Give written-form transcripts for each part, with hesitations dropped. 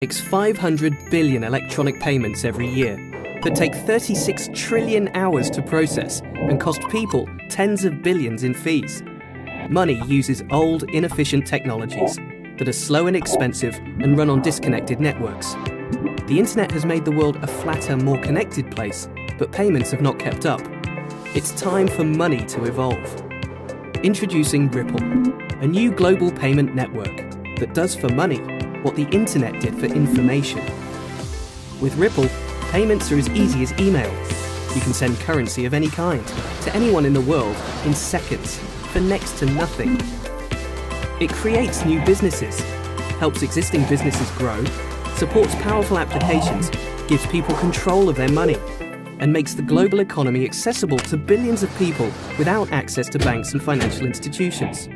makes 500 billion electronic payments every year that take 36 trillion hours to process and cost people tens of billions in fees. Money uses old, inefficient technologies that are slow and expensive and run on disconnected networks. The internet has made the world a flatter, more connected place, but payments have not kept up. It's time for money to evolve. Introducing Ripple, a new global payment network that does for money what the internet did for information. With Ripple, payments are as easy as email. You can send currency of any kind to anyone in the world in seconds for next to nothing. It creates new businesses, helps existing businesses grow, supports powerful applications, gives people control of their money, and makes the global economy accessible to billions of people without access to banks and financial institutions.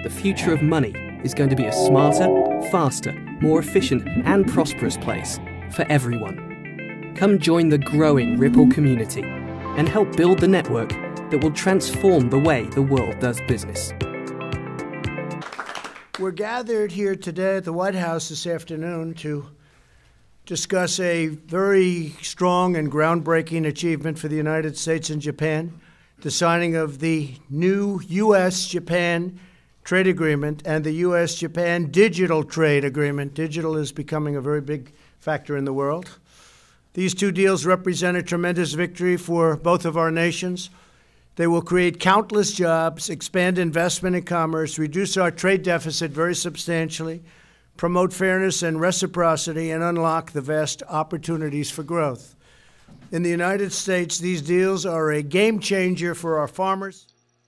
The future of money is going to be a smarter, faster, more efficient and prosperous place for everyone. Come join the growing Ripple community and help build the network that will transform the way the world does business. We're gathered here today at the White House this afternoon to discuss a very strong and groundbreaking achievement for the United States and Japan, the signing of the new U.S.-Japan trade agreement and the U.S.-Japan digital trade agreement. Digital is becoming a very big factor in the world. These two deals represent a tremendous victory for both of our nations. They will create countless jobs, expand investment and commerce, reduce our trade deficit very substantially, promote fairness and reciprocity, and unlock the vast opportunities for growth. In the United States, these deals are a game changer for our farmers.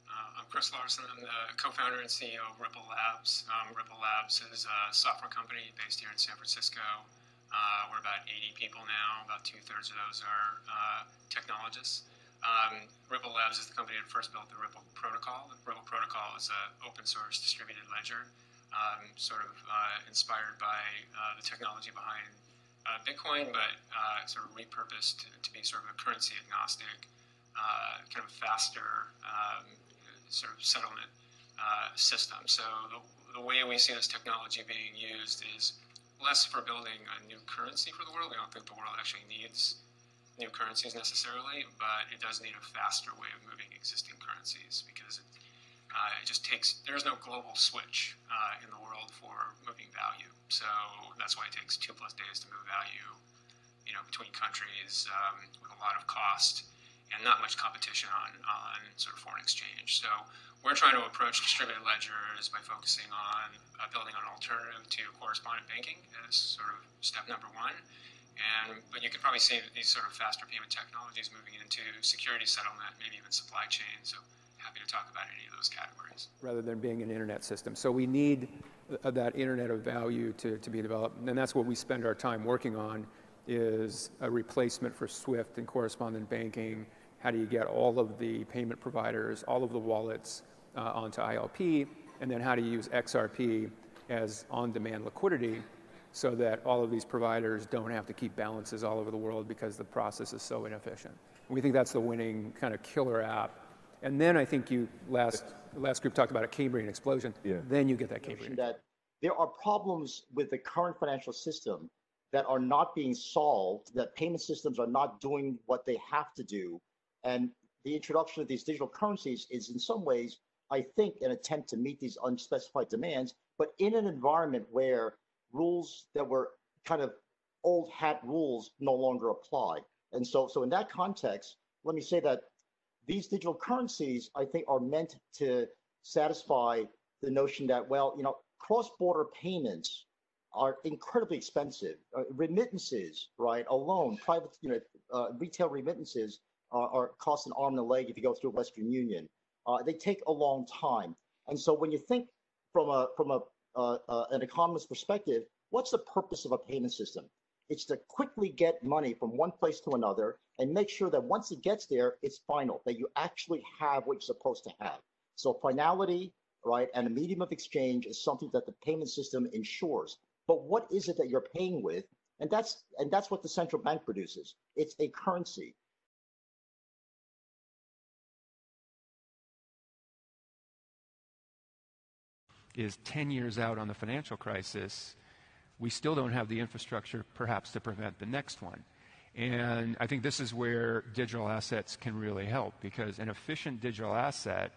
I'm Chris Larson. I'm the co-founder and CEO of Ripple Labs. Ripple Labs is a software company based here in San Francisco. We're about 80 people now. About 2/3 of those are technologists. Ripple Labs is the company that first built the Ripple protocol. The Ripple protocol is an open source distributed ledger, inspired by the technology behind Bitcoin, but sort of repurposed to be sort of a currency agnostic, kind of faster sort of settlement system. So the way we see this technology being used is less for building a new currency for the world. We don't think the world actually needs new currencies necessarily, but it does need a faster way of moving existing currencies because it just takes, there's no global switch in the world for moving value. So that's why it takes 2+ days to move value, between countries with a lot of cost and not much competition on sort of foreign exchange. So we're trying to approach distributed ledgers by focusing on building an alternative to correspondent banking as sort of step number one. But you can probably see these sort of faster payment technologies moving into security settlement, maybe even supply chain. So happy to talk about any of those categories. Rather than being an internet system. So we need that internet of value to be developed. And that's what we spend our time working on, is a replacement for SWIFT and correspondent banking. How do you get all of the payment providers, all of the wallets onto ILP? And then how do you use XRP as on-demand liquidity so that all of these providers don't have to keep balances all over the world because the process is so inefficient. We think that's the winning kind of killer app. And then I think last group talked about a Cambrian explosion. Yeah. Then you get that Cambrian. That there are problems with the current financial system that are not being solved, that payment systems are not doing what they have to do. And the introduction of these digital currencies is in some ways, I think, an attempt to meet these unspecified demands, but in an environment where rules that were kind of old hat rules no longer apply. And so in that context, let me say that these digital currencies, I think, are meant to satisfy the notion that, well, cross-border payments are incredibly expensive. Remittances, right, alone, private, retail remittances are cost an arm and a leg if you go through Western Union. They take a long time. And so when you think from an economist's perspective, what's the purpose of a payment system? It's to quickly get money from one place to another and make sure that once it gets there, it's final, that you actually have what you're supposed to have. So finality, right, and a medium of exchange is something that the payment system ensures. But what is it that you're paying with? And that's what the central bank produces. It's a currency. Is 10 years out on the financial crisis, we still don't have the infrastructure perhaps to prevent the next one. And I think this is where digital assets can really help, because an efficient digital asset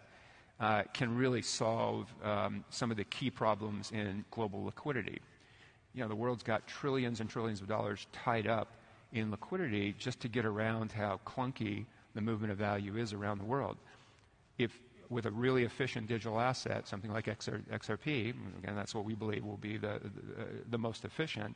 can really solve some of the key problems in global liquidity. You know, the world's got trillions and trillions of dollars tied up in liquidity just to get around how clunky the movement of value is around the world. If with a really efficient digital asset, something like XRP, again, that's what we believe will be the most efficient,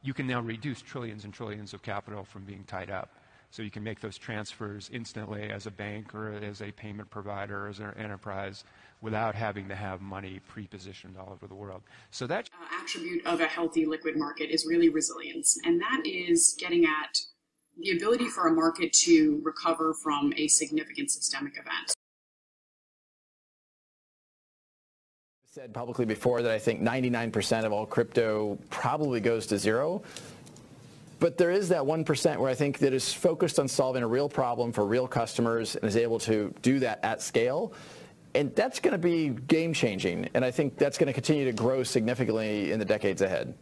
you can now reduce trillions and trillions of capital from being tied up. So you can make those transfers instantly as a bank or as a payment provider or as an enterprise without having to have money pre-positioned all over the world. So that attribute of a healthy liquid market is really resilience. And that is getting at the ability for a market to recover from a significant systemic event. I said publicly before that I think 99% of all crypto probably goes to zero. But there is that 1% where I think that is focused on solving a real problem for real customers and is able to do that at scale. And that's going to be game-changing. And I think that's going to continue to grow significantly in the decades ahead.